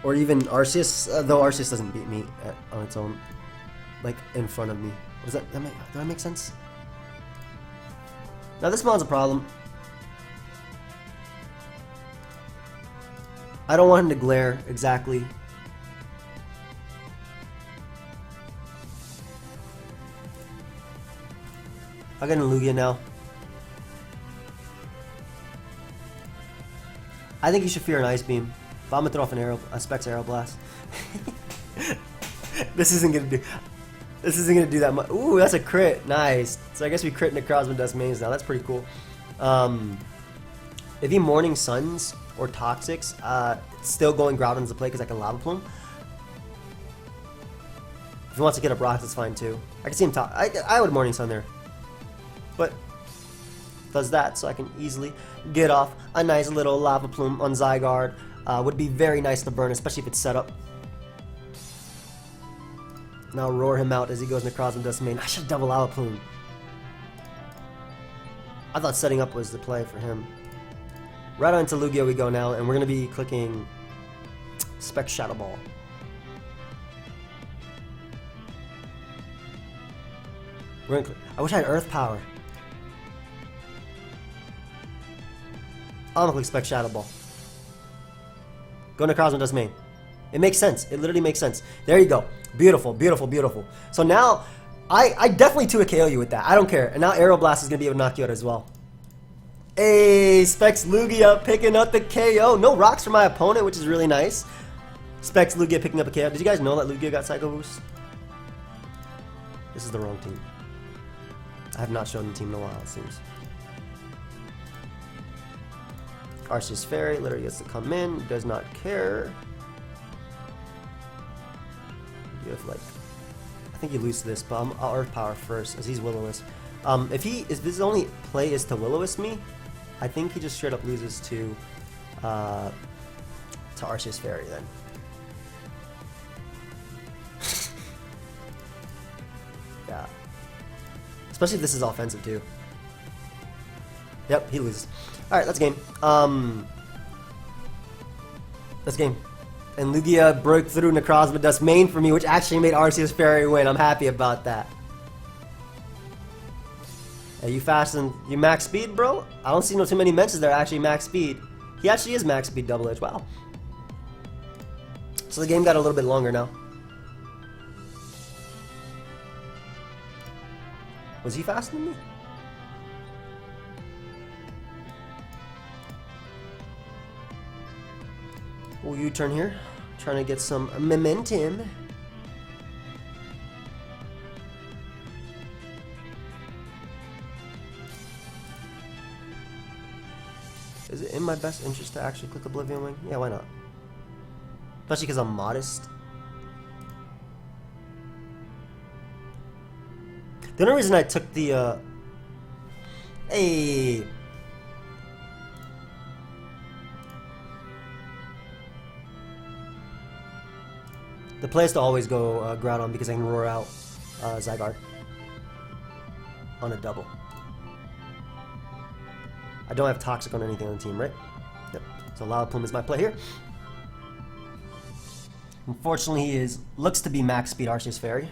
Or even Arceus, though Arceus doesn't beat me on its own, like in front of me. Does that do that make sense? Now this mon's a problem. I don't want him to glare exactly. I'll get in Lugia now. I think you should fear an Ice Beam. But I'm gonna throw off a Specs Aero Blast. This isn't gonna do that much. Ooh, that's a crit. Nice. So I guess we crit Necrozma Dust mains now. That's pretty cool. If he Morning Suns or Toxics, still going Groudon's the play because I can Lava Plume. If he wants to get up rocks, that's fine too. I can see him I would Morning Sun there. But does that, so I can easily get off a nice little Lava Plume on Zygarde. Would be very nice to burn, especially if it's set up. Now roar him out as he goes Necrozma Dust main. I should double Lava Plume. I thought setting up was the play for him. Right on to Lugia we go now, and we're going to be clicking Spec Shadow Ball. I wish I had Earth Power. I'm going to click Spec Shadow Ball. Go Necrozma Dust main. It makes sense. It literally makes sense. There you go. Beautiful, beautiful, beautiful. So now, I definitely 2 KO you with that. I don't care. And now Aero Blast is going to be able to knock you out as well. Hey, Specs Lugia picking up the KO. No rocks for my opponent, which is really nice. Specs Lugia picking up a KO. Did you guys know that Lugia got Psycho Boost? This is the wrong team. I have not shown the team in a while, it seems. Arceus Fairy literally gets to come in, does not care. You have like, I think you lose to this, but I'll Earth Power first as he's Will-O-Wisp. If his only play is to Will-O-Wisp me, I think he just straight up loses to Arceus Fairy then. Yeah. Especially if this is offensive too. Yep, he loses. Alright, that's game. That's game. And Lugia broke through Necrozma Dust main for me, which actually made Arceus Fairy win. I'm happy about that. Hey, you fast and you max speed, bro? I don't see no too many mentions there actually max speed. He actually is max speed double edge. Wow. So the game got a little bit longer now. Was he faster than me? Oh, U-turn here. Trying to get some momentum. Is it in my best interest to actually click Oblivion Wing? Yeah, why not? Especially because I'm modest. The only reason I took the, hey! The play is to always go Groudon because I can roar out Zygarde on a double. I don't have Toxic on anything on the team, right? Yep. So Lava Plume is my play here. Unfortunately, he looks to be max speed Arceus Fairy.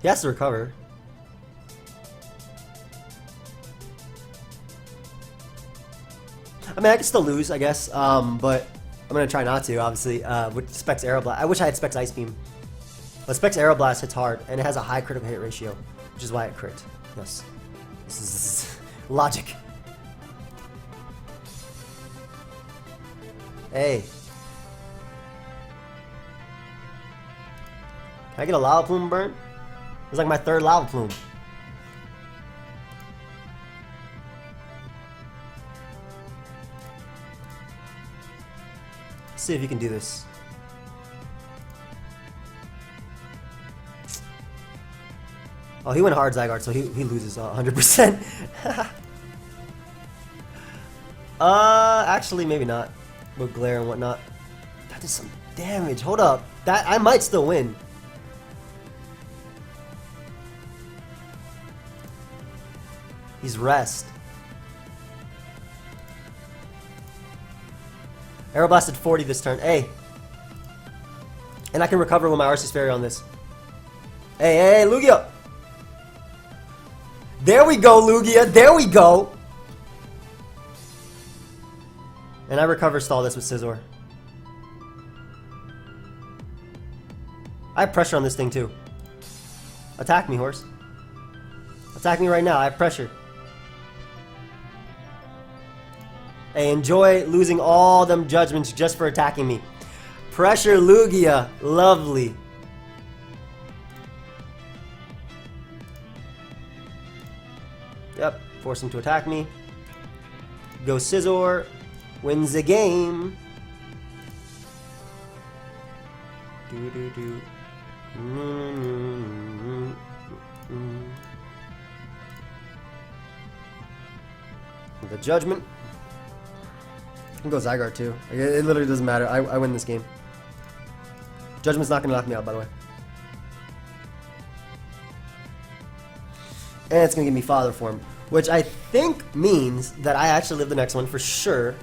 He has to recover. I mean, I can still lose, I guess, but I'm going to try not to, obviously, with Specs Aero Blast. I wish I had Specs Ice Beam. But Specs Aero Blast hits hard, and it has a high critical hit ratio, which is why it crit. Yes. This is logic. Hey. Can I get a Lava Plume burn? It's like my third Lava Plume. Let's see if you can do this. Oh, he went hard Zygarde, so he loses 100%. Actually, maybe not. With glare and whatnot. That did some damage. Hold up. That I might still win. He's rest. Aeroblasted 40 this turn. Hey. And I can recover with my Arceus Fairy on this. Hey, Lugia. There we go, Lugia. There we go. And I recover stall this with Scizor. I have pressure on this thing too. Attack me, horse. Attack me right now. I have pressure. Hey, enjoy losing all them judgments just for attacking me. Pressure Lugia. Lovely. Yep. Force him to attack me. Go Scizor. Wins the game. The judgment. I can go Zygarde too. It literally doesn't matter. I win this game. Judgment's not going to knock me out, by the way. And it's going to give me Father Form, which I think means that I actually live the next one for sure.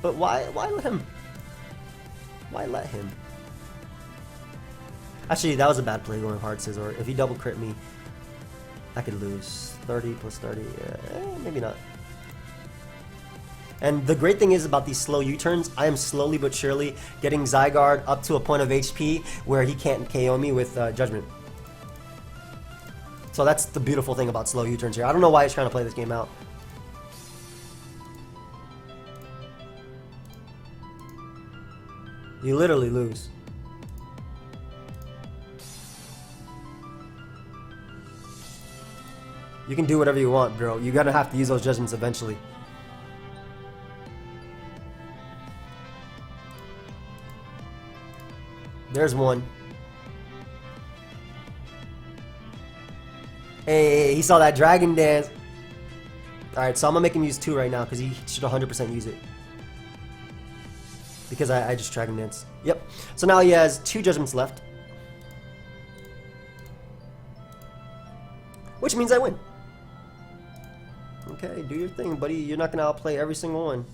But why let him? Why let him? Actually, that was a bad play going hard Scizor. If he double crit me, I could lose. 30 plus 30. Maybe not. And the great thing is about these slow U-turns, I am slowly but surely getting Zygarde up to a point of HP where he can't KO me with Judgment. So that's the beautiful thing about slow U-turns here. I don't know why he's trying to play this game out. You literally lose. You can do whatever you want, bro. You're gonna have to use those judgments eventually. There's one. Hey, he saw that Dragon Dance. Alright, so I'm gonna make him use 2 right now because he should 100% use it. Because I just Dragon Dance. Yep. So now he has 2 judgments left. Which means I win. Okay, do your thing, buddy. You're not gonna outplay every single one.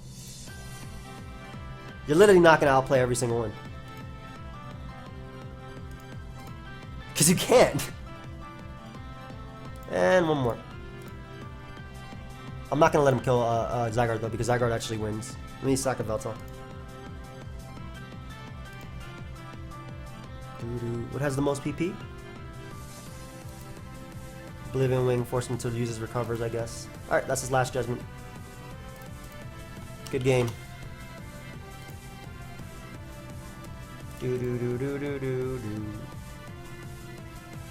You're literally not gonna outplay every single one. Because you can't. And one more. I'm not gonna let him kill Zygarde though, because Zygarde actually wins. Let me sack a Veltal. What has the most PP? Oblivion Wing, force him to use his recovers, I guess. Alright, that's his last judgment. Good game.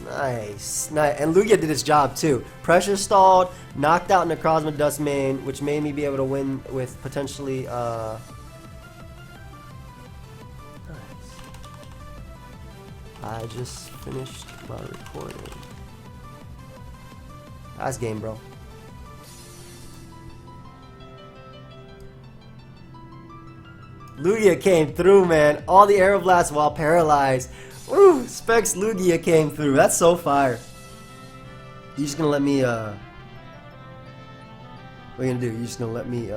Nice. Nice. And Lugia did his job too. Pressure stalled, knocked out Necrozma Dust Main, which made me be able to win with potentially nice. I just finished my recording. Nice game, bro. Lugia came through, man. All the Aeroblasts while paralyzed. Woo! Specs Lugia came through. That's so fire. You just gonna let me, what are you gonna do? You just gonna let me,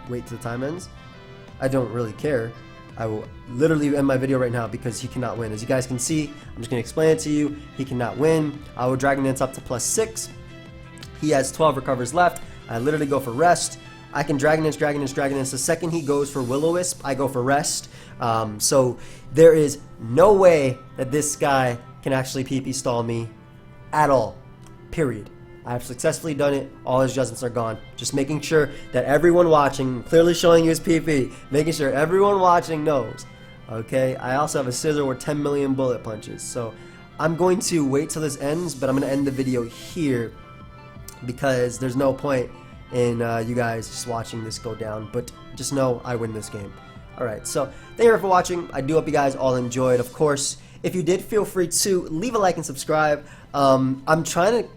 wait till the time ends? I don't really care. I will literally end my video right now because he cannot win. As you guys can see, I'm just gonna explain it to you. He cannot win. I will Dragon Dance up to +6. He has 12 recovers left. I literally go for rest. I can Dragon Dance, Dragon Dance, Dragon Dance. The second he goes for Will-O-Wisp, I go for rest. So there is no way that this guy can actually PP stall me at all. Period. I have successfully done it. All his judgments are gone. Just making sure that everyone watching, clearly showing you his PP, making sure everyone watching knows. Okay? I also have a Scizor with 10 million bullet punches. So I'm going to wait till this ends, but I'm going to end the video here because there's no point in you guys just watching this go down. But just know I win this game. Alright, so thank you for watching. I do hope you guys all enjoyed. Of course, if you did, feel free to leave a like and subscribe. I'm kind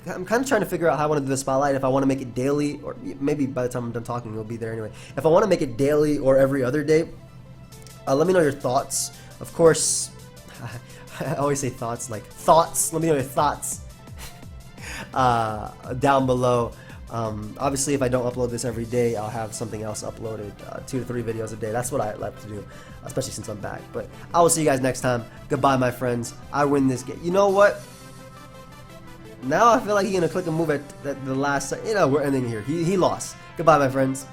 of trying to figure out how I want to do the spotlight. If I want to make it daily, or maybe by the time I'm done talking, it'll be there anyway. If I want to make it daily or every other day, let me know your thoughts. Of course, I always say thoughts, like thoughts. Let me know your thoughts. down below. Obviously, if I don't upload this every day, I'll have something else uploaded, 2 to 3 videos a day. That's what I like to do, especially since I'm back. But I will see you guys next time. Goodbye, my friends. I win this game. You know what? Now I feel like he's gonna click a move at the last. You know, we're ending here. He lost. Goodbye, my friends.